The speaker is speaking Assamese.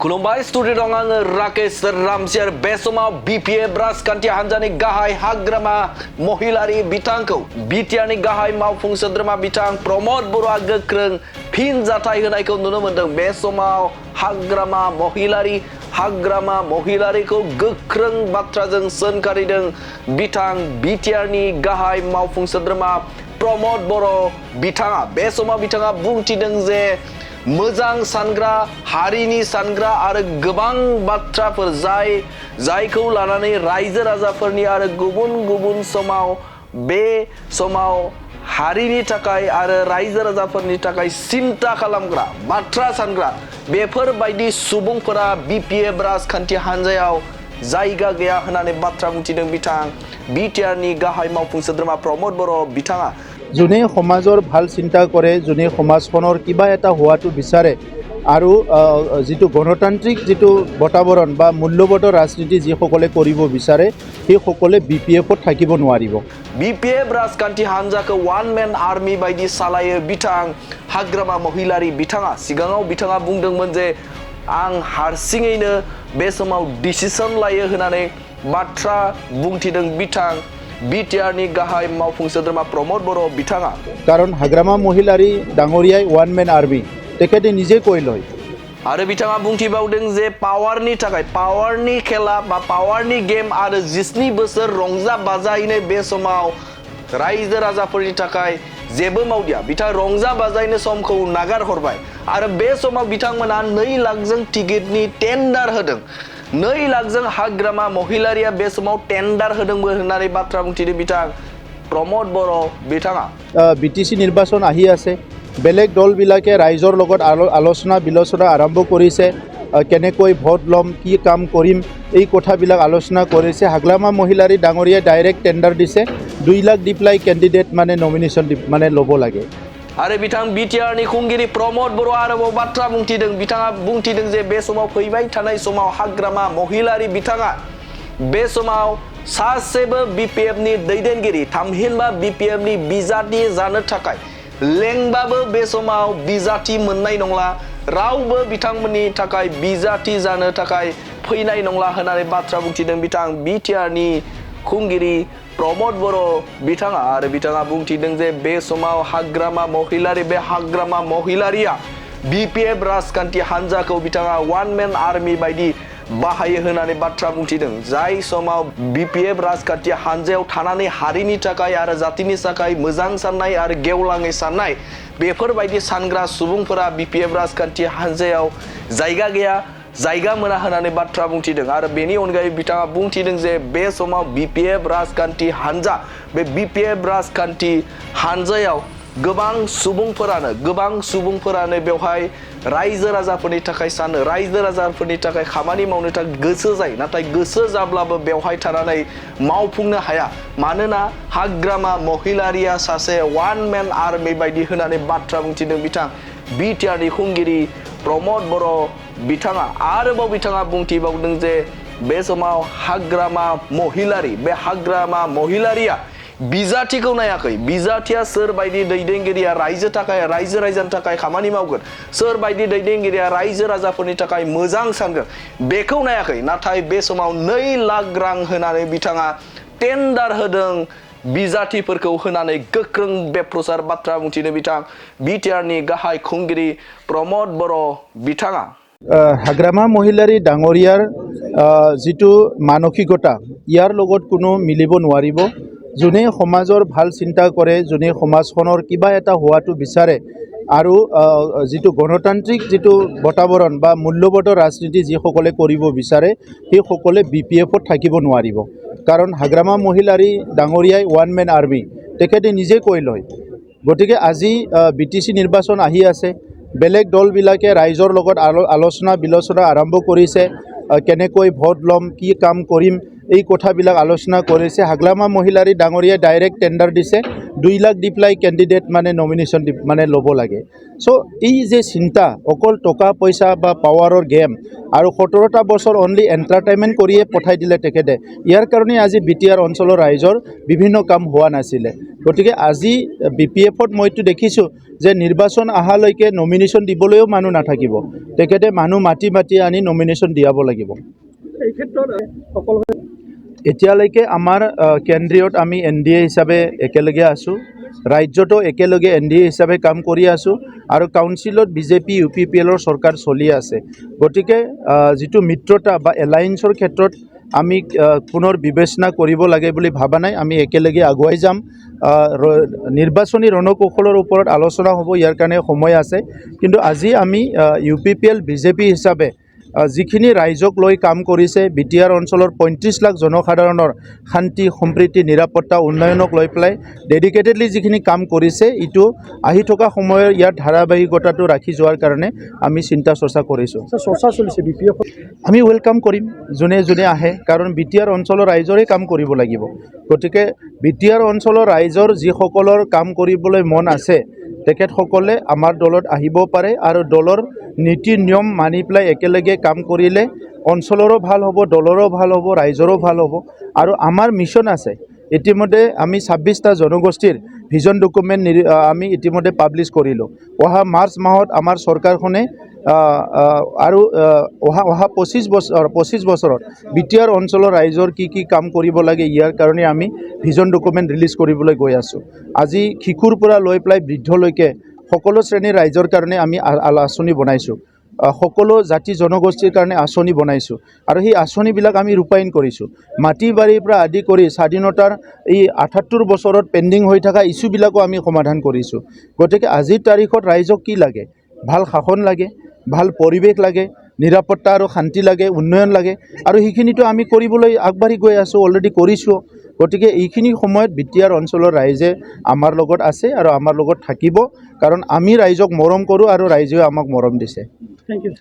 खुलुमबाय स्टुडिअ दं आङो राकेश रामसियार बे समाव बिपिएफ राजखान्थि हान्जानि गाहाय हाग्रामा महिलारि बिथांखौ बिटिआरनि गाहाय मावफुं सोद्रोमा बिथां प्रमद बर'आ गोख्रों फिन जाथाय होनायखौ नुनो मोन्दों। बे समाव हाग्रामा महिलारिखौ गोख्रों बाथ्राजों सोंखारिदों बिथां बिटिआरनि गाहाय मावफुं सोद्रोमा प्रमद बर' बिथाङा। बे समाव बिथाङा बुंथिदों जे मोजां सानग्रा हारिनि सानग्रा आरो गोबां बाथ्राफोर जायखौ लानानै रायजो राजाफोरनि आरो गुबुन समाव बे समाव हारिनि थाखाय आरो रायजो राजाफोरनि थाखाय सिन्ता खालामग्रा बाथ्रा सानग्रा बेफोरबायदि सुबुंफोरा बिपिएफ राजखान्थि हान्जायाव जायगा गैया होननानै बाथ्रा बुंथिदों बिथां बिटिआरनि गाहाय मावफुं सोद्रोमा प्रमद बर' बिथाङा। যোনে সমাজৰ ভাল চিন্তা কৰে, যোনে সমাজখনৰ কিবা এটা হোৱাটো বিচাৰে আৰু যিটো গণতান্ত্ৰিক যিটো বাতাবৰণ বা মূল্যবোধৰ ৰাজনীতি যিসকলে কৰিব বিচাৰে সেইসকলে বিপিএফত থাকিব নোৱাৰিব। বিপিএফ ৰাজখাन्थि हान्जाखौ वान मेन आर्मी बायदि सालायो बिथां हाग्रामा महिलारि बिथाङा। सिगाङाव बिथाङा बुंदोंमोन जे आं हारसिङैनो बे समाव डिसिसन लायो होननानै बाथ्रा बुंथिदों बिथां बिटिआरनि गाहाय मावफुं सोद्रोमा प्रमद बर' बिथाङा। কাৰণ হাগ্ৰামা মহিলাৰী ডাঙৰীয়াই वान मेन आर्मी তেখেতে নিজে কৈ লয়। आरो बिथाङा बुंथिबावदों जे पावारनि खेला बा पावारनि गेम आरो 19 बोसोर रंजा बाजायैनो बे समाव रायजो राजाफोरनि थाखाय जेबो मावदिया। बिथां रंजा बाजायैनो समखौ नागार हरबाय आरो बे समाव बिथांमोना 2 लाखजों टिकेटनि टेन्डार होदों। 2 लाखजों हाग्रामा महिलारिया बे समाव टेन्डार होदोंमोन होननानै बाथ्रा बुंथिदों बिथां प्रमद बर' बिथाङा। বিটিচি নিৰ্বাচন আহি আছে, বেলেগ দলবিলাকে ৰাইজৰ লগত আলোচনা বিলোচনা আৰম্ভ কৰিছে, কেনেকৈ ভোট ল'ম, কি কাম কৰিম এই কথাবিলাক আলোচনা কৰিছে। হাগ্ৰামা মহিলাৰী ডাঙৰীয়াই ডাইৰেক্ট টেণ্ডাৰ দিছে, 2 লাখ দি পেলাই কেণ্ডিডেট মানে নমিনেশ্যন ল'ব লাগে। आरो बिथां बिटिआरनि खुंगिरि प्रमद बर' आरोबाव बाथ्रा बुंथिदों। बिथाङा बुंथिदों जे बे समाव फैबाय थानाय समाव हाग्रामा महिलारि बिथाङा बे समाव सासेबो बिपिएफनि दैदेनगिरि थामहिनबा बिपिएफनि बिजाथि जानो थाखाय लेंबाबो बे समाव बिजाथि मोननाय नंला, रावबो बिथांमोननि थाखाय बिजाथि जानो थाखाय फैनाय नंला होननानै बाथ्रा बुंथिदों बिथां बिटिआरनि खुंगिरि प्रमद बर' बिथाङा। आरो बिथाङा बुंथिदों जे बे समाव हाग्रामा महिलारिया बिपिएफ राजखान्थि हान्जाखौ बिथाङा वान मेन आर्मी बायदि बाहायो होननानै बाथ्रा बुंथिदों। जाय समाव बिपिएफ राजखान्थि हान्जायाव थानानै हारिनि थाखाय आरो जातिनि थाखाय मोजां साननाय आरो गेवलाङै साननाय बेफोरबायदि सानग्रा सुबुंफोरा बिपिएफ राजखान्थि हान्जायाव जायगा गैया, जायगा मोना होननानै बाथ्रा बुंथिदों। आरो बेनि अनगायै बिथाङा बुंथिदों जे बे समाव बिपिएफ राजखान्थि हान्जा बे बिपिएफ राजखान्थि हान्जायाव गोबां सुबुंफोरानो बेवहाय रायजो राजाफोरनि थाखाय सानो, रायजो राजाफोरनि थाखाय खामानि मावनो थाखाय गोसो जायो, नाथाय गोसो जाब्लाबो बेवहाय थानानै मावफुंनो हाया। मानोना हाग्रामा महिलारिया सासे वान मेन आर्मी बायदि होननानै बाथ्रा बुंथिदों बिथां बिटिआरनि खुंगिरि प्रमद बर' बिथाङा। आरोबाव बिथाङा बुंथिबावदों जे बे समाव हाग्रामा महिलारिया बिजाथिखौ नायाखै। बिजाथिया सोरबायदि दैदेनगिरिया रायजो राजानि थाखाय खामानि मावगोन, सोरबायदि दैदेनगिरिया रायजो राजाफोरनि थाखाय मोजां सानगोन बेखौ नायाखै। नाथाय बे समाव 2 लाख रां होनानै बिथाङा टेन्डार होदों बिजाथिफोरखौ होनानै गोख्रों बेप्रचार बाथ्रा बुंथिदों बिथां बिटिआरनि गाहाय खुंगिरि प्रमद बर' बिथाङा। হাগ্ৰামা মহিলাৰী ডাঙৰীয়াৰ যিটো মানসিকতা ইয়াৰ লগত কোনো মিলিব নোৱাৰিব। যোনে সমাজৰ ভাল চিন্তা কৰে, যোনে সমাজখনৰ কিবা এটা হোৱাটো বিচাৰে আৰু যিটো গণতান্ত্ৰিক যিটো বাতাবৰণ বা মূল্যবোধৰ ৰাজনীতি যিসকলে কৰিব বিচাৰে সেইসকলে বিপিএফত থাকিব নোৱাৰিব। কাৰণ হাগ্ৰামা মহিলাৰী ডাঙৰীয়াই वान मेन आर्मी তেখেতে নিজে কৈ লয়। গতিকে আজি বিটিচি নিৰ্বাচন আহি আছে, বেলেগ দলবিলাকে ৰাইজৰ লগত আলোচনা বিলোচনা আৰম্ভ কৰিছে, কেনেকৈ ভোট ল'ম, কি কাম কৰিম এই কথাবিলাক আলোচনা কৰিছে। হাগ্ৰামা মহিলাৰী ডাঙৰীয়াই ডাইৰেক্ট টেণ্ডাৰ দিছে, 2 লাখ দি পেলাই কেণ্ডিডেট মানে নমিনেশ্যন মানে ল'ব লাগে চ' এই যে চিন্তা অকল টকা পইচা বা পাৱাৰৰ গেম আৰু 17টা বছৰ অনলি এণ্টাৰটেইনমেণ্ট কৰিয়ে পঠাই দিলে তেখেতে ইয়াৰ কাৰণে আজি BTR অঞ্চলৰ ৰাইজৰ বিভিন্ন কাম হোৱা নাছিলে গতিকে আজি BPF-ত মইতো দেখিছোঁ যে নিৰ্বাচন অহালৈকে নমিনেশ্যন দিবলৈও মানুহ নাথাকিব তেখেতে মানুহ মাতি আনি নমিনেশ্যন দিয়াব লাগিব এই ক্ষেত্ৰত সকলোৱে এতিয়ালৈকে আমাৰ কেন্দ্ৰীয়ত আমি NDA হিচাপে একেলগে আছোঁ ৰাজ্যতো একেলগে NDA হিচাপে কাম কৰি আছোঁ আৰু কাউন্সিলত BJP UPPLৰ চৰকাৰ চলি আছে গতিকে যিটো মিত্ৰতা বা এলায়েন্সৰ ক্ষেত্ৰত আমি পুনৰ বিবেচনা কৰিব লাগে বুলি ভাবা নাই আমি একেলগে আগুৱাই যাম নিৰ্বাচনী ৰণকৌশলৰ ওপৰত আলোচনা হ'ব ইয়াৰ কাৰণে সময় আছে কিন্তু আজি আমি UPPL BJP হিচাপে যিখিনি ৰাইজক লৈ কাম কৰিছে BTR অঞ্চলৰ 35 লাখ জনসাধাৰণৰ শান্তি সম্প্ৰীতি নিৰাপত্তা উন্নয়নক লৈ পেলাই ডেডিকেটেডলি যিখিনি কাম কৰিছে ইটো আহি থকা সময়ৰ ইয়াৰ ধাৰাবাহিকতাটো ৰাখি যোৱাৰ কাৰণে আমি চিন্তা চৰ্চা কৰিছোঁ চৰ্চা চলিছে BPF আমি ৱেলকাম কৰিম যোনে যোনে আহে কাৰণ BTR অঞ্চলৰ ৰাইজৰে কাম কৰিব লাগিব গতিকে BTR অঞ্চলৰ ৰাইজৰ যিসকলৰ কাম কৰিবলৈ মন আছে তেখেতসকলে আমাৰ দলত আহিব পাৰে আৰু দলৰ নীতি নিয়ম মানি পেলাই একেলগে কাম কৰিলে অঞ্চলৰো ভাল হ'ব দলৰো ভাল হ'ব ৰাইজৰো ভাল হ'ব আৰু আমাৰ মিছন আছে ইতিমধ্যে আমি 26টা জনগোষ্ঠীৰ ভিজন ডকুমেণ্ট আমি ইতিমধ্যে পাব্লিছ কৰিলোঁ অহা মাৰ্চ মাহত আমাৰ চৰকাৰখনে আৰু অহা 25 বছৰত BTR অঞ্চলৰ ৰাইজৰ কি কাম কৰিব লাগে ইয়াৰ কাৰণে আমি ভিজন ডকুমেণ্ট ৰিলিজ কৰিবলৈ গৈ আছোঁ আজি শিশুৰ পৰা লৈ পেলাই বৃদ্ধলৈকে সকলো শ্ৰেণীৰ ৰাইজৰ কাৰণে আমি আঁচনি বনাইছোঁ সকলো জাতি জনগোষ্ঠীৰ কাৰণে আঁচনি বনাইছোঁ আৰু সেই আঁচনিবিলাক আমি ৰূপায়ণ কৰিছোঁ মাটি বাৰীৰ পৰা আদি কৰি স্বাধীনতাৰ এই 78 বছৰত পেণ্ডিং হৈ থকা ইছ্যুবিলাকো আমি সমাধান কৰিছোঁ গতিকে আজিৰ তাৰিখত ৰাইজক কি লাগে ভাল শাসন লাগে ভাল পৰিৱেশ লাগে নিৰাপত্তা আৰু শান্তি লাগে উন্নয়ন লাগে আৰু সেইখিনিতো আমি কৰিবলৈ আগবাঢ়ি গৈ আছোঁ অলৰেডি কৰিছোঁ গতিকে এইখিনি সময়ত BTR অঞ্চলৰ ৰাইজে আমাৰ লগত আছে আৰু আমাৰ লগত থাকিব কাৰণ আমি ৰাইজক মৰম কৰোঁ আৰু ৰাইজেও আমাক মৰম দিছে থেংক ইউ